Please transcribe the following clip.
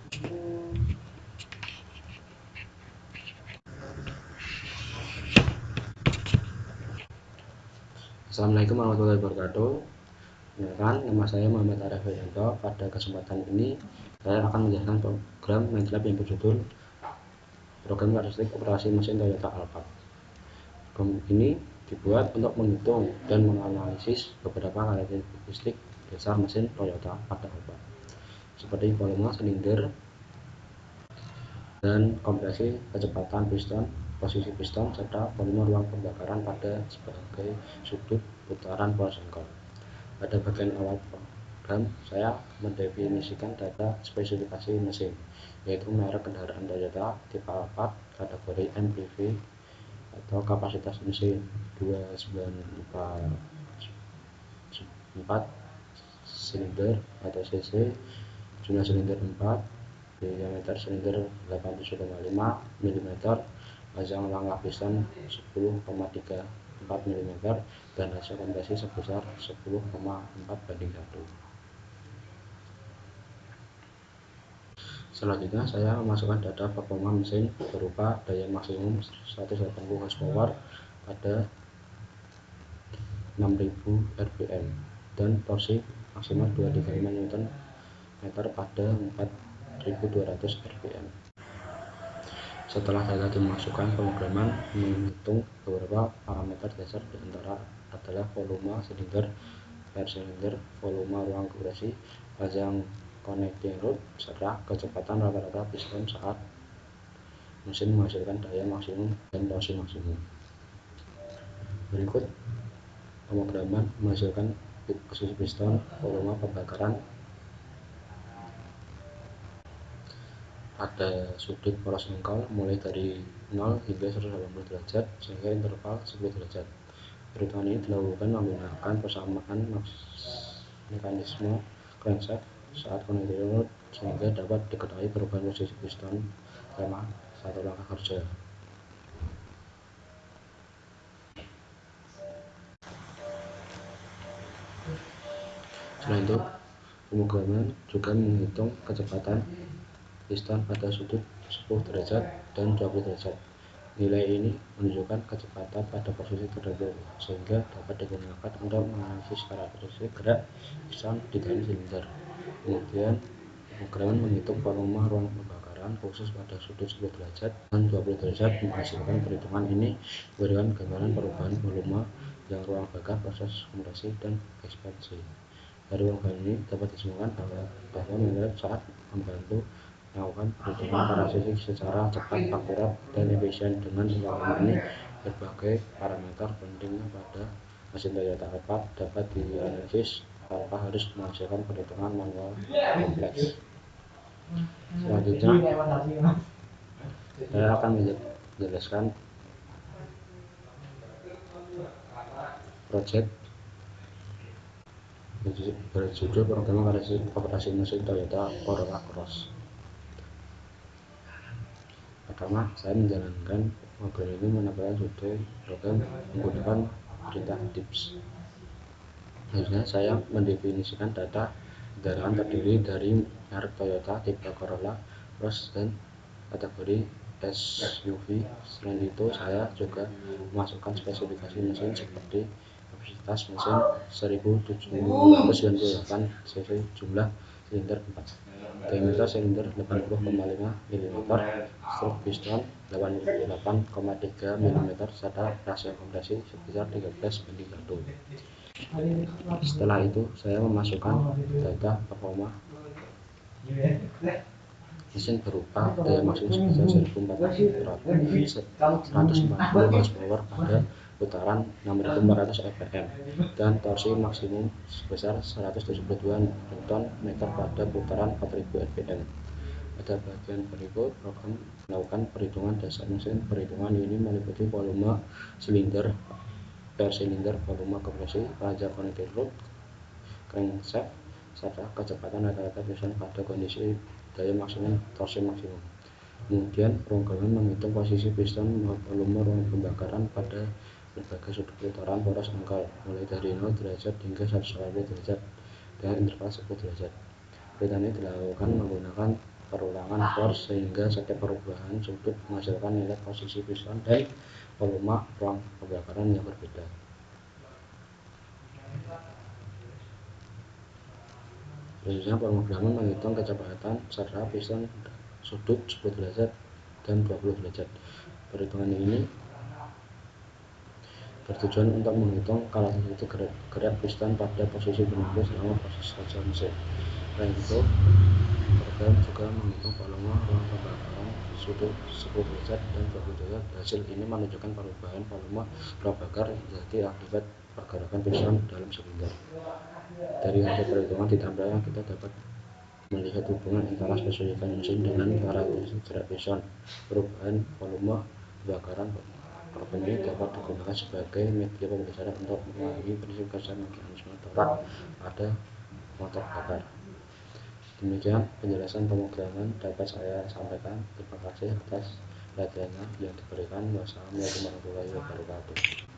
Assalamualaikum warahmatullahi wabarakatuh. Nama saya Muhammad Arif Yanto. Pada kesempatan ini saya akan menjelaskan program MATLAB yang berjudul Program Karakteristik Operasi Mesin Toyota Alphard. Program ini dibuat untuk menghitung dan menganalisis beberapa karakteristik dasar mesin Toyota pada Alphard, seperti volume silinder dan kompresi, kecepatan piston, posisi piston, serta volume ruang pembakaran pada sebagai sudut putaran poros engkol. Pada bagian awal program, saya mendefinisikan data spesifikasi mesin, yaitu merek kendaraan Toyota, tipe Alphard, kategori MPV atau kapasitas mesin 294 silinder atau cc, jumlah silinder 4, diameter silinder 87,5 mm, panjang langkah piston 10,34 mm, dan rasio kompresi sebesar 10,4:1. Selanjutnya saya memasukkan data performa mesin berupa daya maksimum 180 horsepower pada 6000 rpm dan torsi maksimal 235 Nm pada 4200 rpm. Setelah data dimasukkan, pemrograman menghitung beberapa parameter dasar, diantara adalah volume silinder per silinder, volume ruang kompresi, panjang connecting rod, serta kecepatan rata-rata piston saat mesin menghasilkan daya maksimum dan torsi maksimum. Berikut pemrograman menghasilkan posisi piston, volume pembakaran pada sudut poros engkol mulai dari 0 hingga 180 derajat sehingga interval 10 derajat. Perhitungan ini dilakukan menggunakan persamaan mekanisme crankshaft saat connecting rod sehingga dapat diketahui perubahan posisi piston selama satu langkah kerja. Selain itu, pemrograman juga menghitung kecepatan piston pada sudut 10 derajat dan 20 derajat. Nilai ini menunjukkan kecepatan pada posisi tertentu, sehingga dapat digunakan untuk menganalisis karakteristik gerak piston di dalam silinder. Kemudian, pemrograman menghitung volume ruang pembakaran khusus pada sudut 10 derajat dan 20 derajat. Menghasilkan perhitungan ini memberikan gambaran perubahan volume yang ruang bakar, proses kompresi, dan ekspansi. Dari pemrograman ini dapat disimpulkan bahwa MATLAB saat membantu melakukan perhitungan karakteristik secara cepat, akurat, dan efisien. Dengan pemrograman ini, berbagai parameter penting pada mesin Toyota Alphard dapat dianalisis tanpa harus menghasilkan perhitungan manual kompleks. Selanjutnya, saya akan menjelaskan proyek berjudul Program Karakteristik Operasi Mesin Toyota Corolla Cross. Pertama, saya menjalankan program ini menambahkan judul program menggunakan perintah tips. Selanjutnya, saya mendefinisikan data kendaraan terdiri dari merek Toyota, tipe Corolla Cross, dan kategori SUV. Selain itu, saya juga memasukkan spesifikasi mesin seperti kapasitas mesin 1798 cc, jumlah silinder 4, diameter silinder 80,5 mm, struk piston 88,3 mm, serta rasio kompresi sebesar 13:1. Setelah itu, saya memasukkan data performa mesin berupa daya maksimum sebesar 140 horsepower pada putaran 6400 rpm dan torsi maksimum sebesar 172 Nm pada putaran 4000 rpm. Pada bagian berikut, program melakukan perhitungan dasar mesin. Perhitungan ini meliputi volume silinder per silinder, volume kompresi, panjang connecting rod, crankshaft, serta kecepatan rata-rata piston pada kondisi daya maksimum, torsi maksimum. Kemudian, pemrograman menghitung posisi piston, volume ruang pembakaran pada berbagai sudut putaran poros engkol mulai dari 0 derajat hingga 180 derajat dengan interval 10 derajat. Perhitungan ini dilakukan menggunakan perulangan menggunakan force sehingga setiap perubahan sudut menghasilkan nilai posisi piston dan volume ruang pembakaran yang berbeda. Selanjutnya, pemrograman menghitung kecepatan serta piston sudut 10 derajat dan 20 derajat. Perhitungan ini bertujuan untuk menghitung karakteristik gerak piston pada posisi tertentu selama proses kerja mesin. Selain itu, program juga menghitung volume ruang pembakaran sudut 10 derajat dan 20 derajat. Hasil ini menunjukkan perubahan volume ruang bakar yang terjadi akibat pergerakan piston dalam silinder. Dari hasil perhitungan ditampilkan, kita dapat melihat hubungan antara spesifikasi mesin dengan karakteristik gerak piston. Perubahan volume pembakaran. Program ini dapat digunakan sebagai media pembelajaran untuk memahami prinsip kerja mekanisme torak pada motor bakar. Demikian penjelasan pemrograman dapat saya sampaikan. Terima kasih atas perhatiannya yang diberikan. Wassalamualaikum warahmatullahi wabarakatuh.